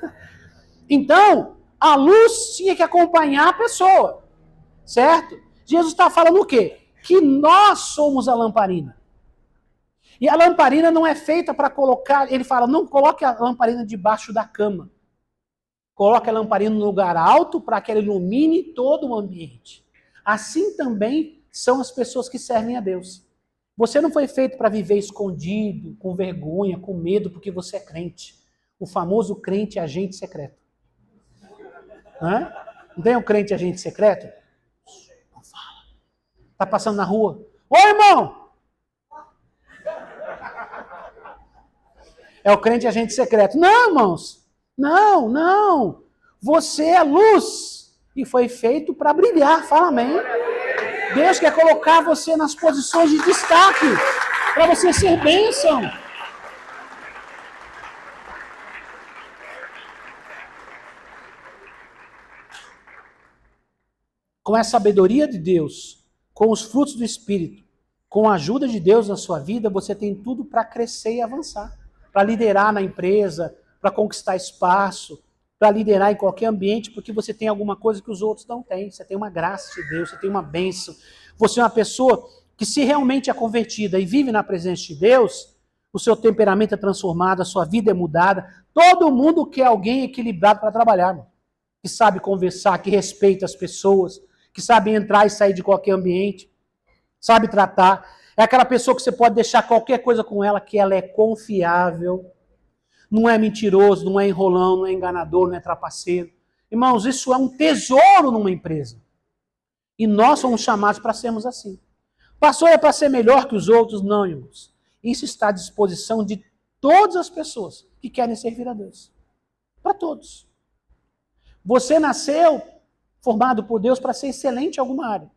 Então, a luz tinha que acompanhar a pessoa. Certo? Jesus está falando o quê? Que nós somos a lamparina. E a lamparina não é feita para colocar... Ele fala, não coloque a lamparina debaixo da cama. Coloque a lamparina no lugar alto para que ela ilumine todo o ambiente. Assim também são as pessoas que servem a Deus. Você não foi feito para viver escondido, com vergonha, com medo, porque você é crente. O famoso crente agente secreto. Não tem um crente agente secreto? Não fala. Está passando na rua. Ô, irmão! É o crente agente secreto. Não, irmãos. Não. Você é luz e foi feito para brilhar. Fala amém. Deus quer colocar você nas posições de destaque para você ser bênção. Com a sabedoria de Deus, com os frutos do Espírito, com a ajuda de Deus na sua vida, você tem tudo para crescer e avançar. Para liderar na empresa, para conquistar espaço, para liderar em qualquer ambiente, porque você tem alguma coisa que os outros não têm. Você tem uma graça de Deus, você tem uma bênção. Você é uma pessoa que, se realmente é convertida e vive na presença de Deus, o seu temperamento é transformado, a sua vida é mudada. Todo mundo quer alguém equilibrado para trabalhar, mano. Que sabe conversar, que respeita as pessoas, que sabe entrar e sair de qualquer ambiente, sabe tratar. É aquela pessoa que você pode deixar qualquer coisa com ela, que ela é confiável, não é mentiroso, não é enrolão, não é enganador, não é trapaceiro. Irmãos, isso é um tesouro numa empresa. E nós somos chamados para sermos assim. Pastor, é para ser melhor que os outros? Não, irmãos. Isso está à disposição de todas as pessoas que querem servir a Deus. Para todos. Você nasceu formado por Deus para ser excelente em alguma área.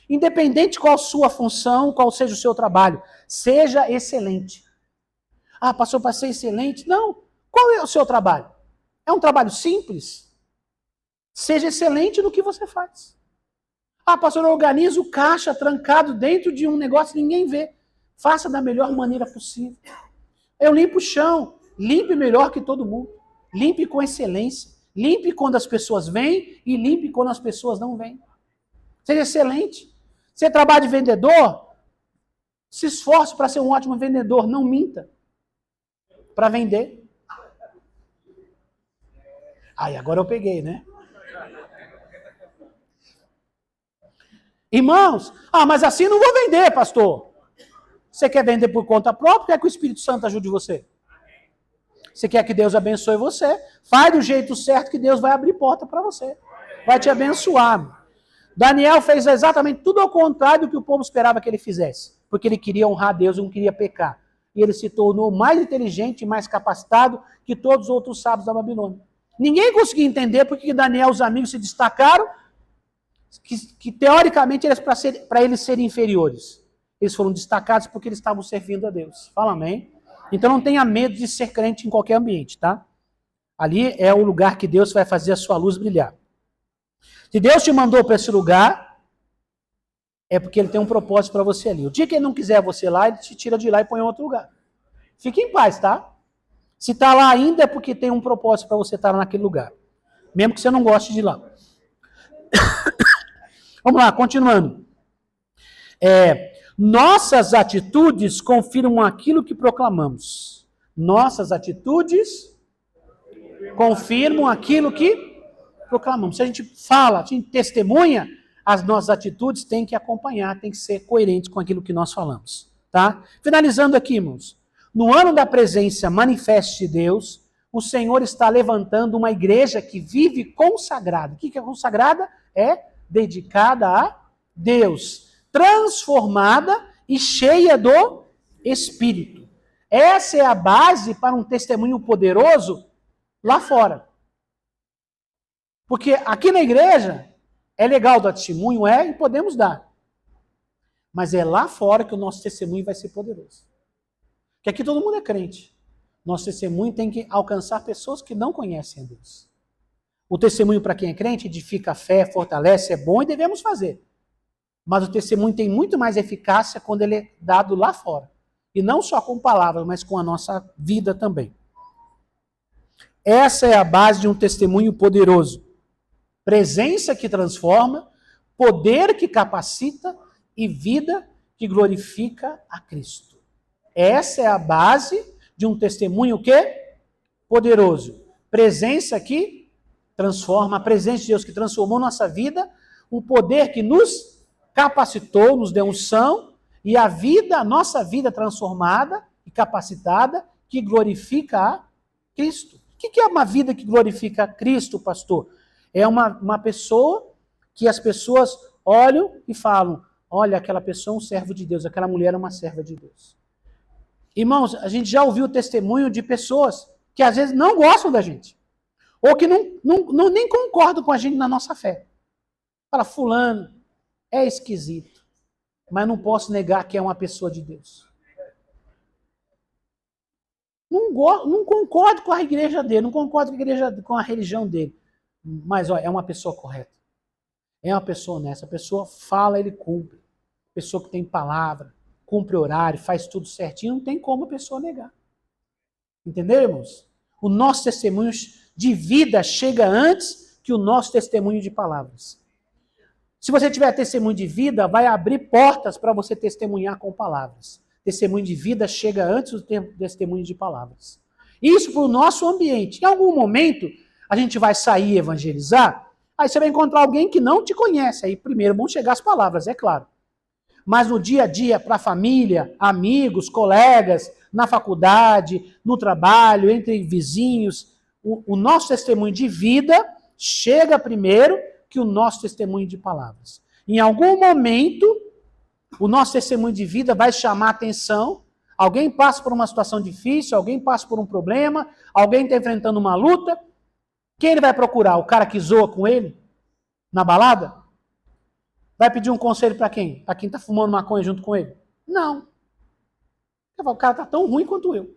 Independente qual a sua função, qual seja o seu trabalho, seja excelente. Ah, pastor, para ser excelente? Não. Qual é o seu trabalho? É um trabalho simples? Seja excelente no que você faz. Ah, pastor, eu organizo o caixa trancado dentro de um negócio que ninguém vê. Faça da melhor maneira possível. Eu limpo o chão. Limpe melhor que todo mundo. Limpe com excelência. Limpe quando as pessoas vêm e limpe quando as pessoas não vêm. Seja excelente. Você trabalha de vendedor? Se esforce para ser um ótimo vendedor. Não minta. Para vender. Aí, agora eu peguei, né? Irmãos, mas assim não vou vender, pastor. Você quer vender por conta própria? Quer que o Espírito Santo ajude você? Você quer que Deus abençoe você? Faz do jeito certo que Deus vai abrir porta para você. Vai te abençoar. Daniel fez exatamente tudo ao contrário do que o povo esperava que ele fizesse. Porque ele queria honrar Deus e não queria pecar. E ele se tornou mais inteligente e mais capacitado que todos os outros sábios da Babilônia. Ninguém conseguia entender porque Daniel e os amigos se destacaram, que teoricamente eram para eles serem inferiores. Eles foram destacados porque eles estavam servindo a Deus. Fala amém. Então não tenha medo de ser crente em qualquer ambiente, tá? Ali é o lugar que Deus vai fazer a sua luz brilhar. Se Deus te mandou para esse lugar, é porque Ele tem um propósito para você ali. O dia que Ele não quiser você lá, Ele te tira de lá e põe em outro lugar. Fique em paz, tá? Se está lá ainda é porque tem um propósito para você estar naquele lugar. Mesmo que você não goste de ir lá. Vamos lá, continuando. Nossas atitudes confirmam aquilo que proclamamos. Nossas atitudes confirmam aquilo que proclamamos. Se a gente fala, a gente testemunha, as nossas atitudes têm que acompanhar, têm que ser coerentes com aquilo que nós falamos. Tá? Finalizando aqui, irmãos. No ano da presença manifesta de Deus, o Senhor está levantando uma igreja que vive consagrada. O que é consagrada? É dedicada a Deus, transformada e cheia do Espírito. Essa é a base para um testemunho poderoso lá fora. Porque aqui na igreja é legal dar testemunho, e podemos dar. Mas é lá fora que o nosso testemunho vai ser poderoso. Porque aqui todo mundo é crente. Nosso testemunho tem que alcançar pessoas que não conhecem a Deus. O testemunho para quem é crente edifica a fé, fortalece, é bom e devemos fazer. Mas o testemunho tem muito mais eficácia quando ele é dado lá fora. E não só com palavras, mas com a nossa vida também. Essa é a base de um testemunho poderoso. Presença que transforma, poder que capacita e vida que glorifica a Cristo. Essa é a base de um testemunho o quê? Poderoso. Presença que transforma, a presença de Deus que transformou nossa vida, o poder que nos capacitou, nos deu unção, e a vida, a nossa vida transformada e capacitada, que glorifica a Cristo. O que é uma vida que glorifica a Cristo, pastor? É uma pessoa que as pessoas olham e falam, olha, aquela pessoa é um servo de Deus, aquela mulher é uma serva de Deus. Irmãos, a gente já ouviu o testemunho de pessoas que às vezes não gostam da gente, ou que nem concordam com a gente na nossa fé. Fala, fulano, é esquisito, mas não posso negar que é uma pessoa de Deus. Não concordo com a igreja dele, não concordo com a religião dele, mas é uma pessoa correta. É uma pessoa honesta, a pessoa fala, ele cumpre. Pessoa que tem palavra, cumpre horário, faz tudo certinho, não tem como a pessoa negar. Entendeu, irmãos? O nosso testemunho de vida chega antes que o nosso testemunho de palavras. Se você tiver testemunho de vida, vai abrir portas para você testemunhar com palavras. Testemunho de vida chega antes do testemunho de palavras. Isso para o nosso ambiente. Em algum momento, a gente vai sair e evangelizar, aí você vai encontrar alguém que não te conhece. Aí primeiro vão chegar as palavras, é claro. Mas no dia a dia, para a família, amigos, colegas, na faculdade, no trabalho, entre vizinhos, o nosso testemunho de vida chega primeiro que o nosso testemunho de palavras. Em algum momento, o nosso testemunho de vida vai chamar a atenção. Alguém passa por uma situação difícil, alguém passa por um problema, alguém está enfrentando uma luta. Quem ele vai procurar? O cara que zoa com ele na balada? Vai pedir um conselho para quem? Para quem está fumando maconha junto com ele? Não. O cara está tão ruim quanto eu.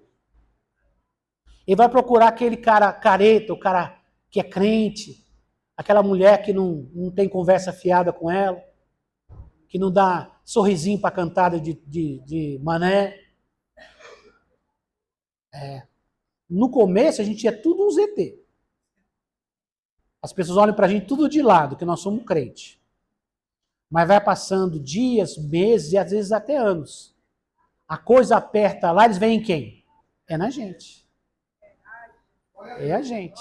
Ele vai procurar aquele cara careta, o cara que é crente, aquela mulher que não tem conversa fiada com ela, que não dá sorrisinho para cantada de mané. No começo, a gente é tudo um ZT. As pessoas olham para a gente tudo de lado, que nós somos crente. Mas vai passando dias, meses e às vezes até anos. A coisa aperta lá, eles veem quem? É na gente. É a gente.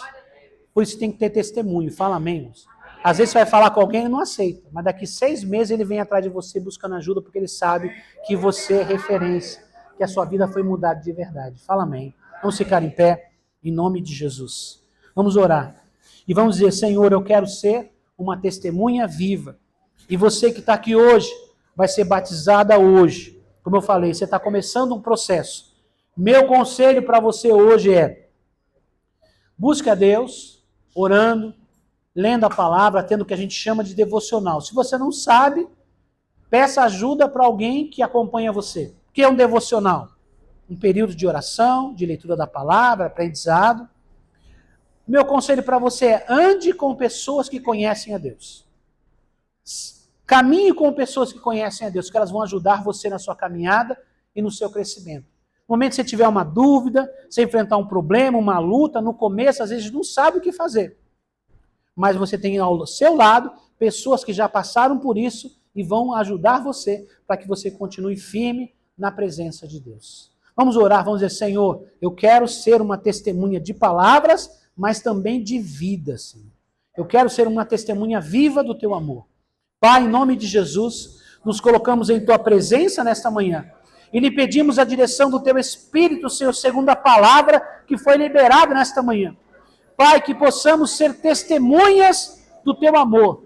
Por isso tem que ter testemunho. Fala amém, irmãos. Às vezes você vai falar com alguém e ele não aceita, mas daqui 6 meses ele vem atrás de você buscando ajuda porque ele sabe que você é referência, que a sua vida foi mudada de verdade. Fala amém. Vamos ficar em pé, em nome de Jesus. Vamos orar. E vamos dizer, Senhor, eu quero ser uma testemunha viva. E você que está aqui hoje, vai ser batizada hoje. Como eu falei, você está começando um processo. Meu conselho para você hoje é, busque a Deus, orando, lendo a palavra, tendo o que a gente chama de devocional. Se você não sabe, peça ajuda para alguém que acompanha você. O que é um devocional? Um período de oração, de leitura da palavra, aprendizado. Meu conselho para você é, ande com pessoas que conhecem a Deus. Caminhe com pessoas que conhecem a Deus, que elas vão ajudar você na sua caminhada e no seu crescimento. No momento que você tiver uma dúvida, você enfrentar um problema, uma luta, no começo, às vezes não sabe o que fazer. Mas você tem ao seu lado pessoas que já passaram por isso e vão ajudar você para que você continue firme na presença de Deus. Vamos orar, vamos dizer, Senhor, eu quero ser uma testemunha de palavras, mas também de vida, Senhor. Eu quero ser uma testemunha viva do Teu amor. Pai, em nome de Jesus, nos colocamos em Tua presença nesta manhã e lhe pedimos a direção do Teu Espírito, Senhor, segundo a palavra que foi liberada nesta manhã. Pai, que possamos ser testemunhas do Teu amor.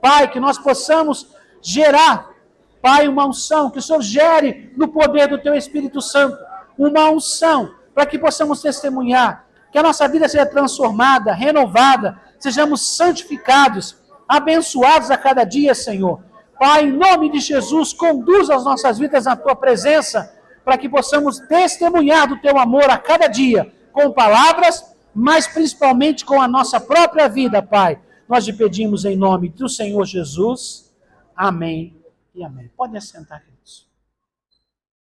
Pai, que nós possamos gerar, Pai, uma unção, que o Senhor gere no poder do Teu Espírito Santo, uma unção, para que possamos testemunhar, que a nossa vida seja transformada, renovada, sejamos santificados, abençoados a cada dia, Senhor. Pai, em nome de Jesus, conduza as nossas vidas na Tua presença, para que possamos testemunhar do Teu amor a cada dia, com palavras, mas principalmente com a nossa própria vida, Pai. Nós te pedimos em nome do Senhor Jesus. Amém e amém. Podem assentar, queridos.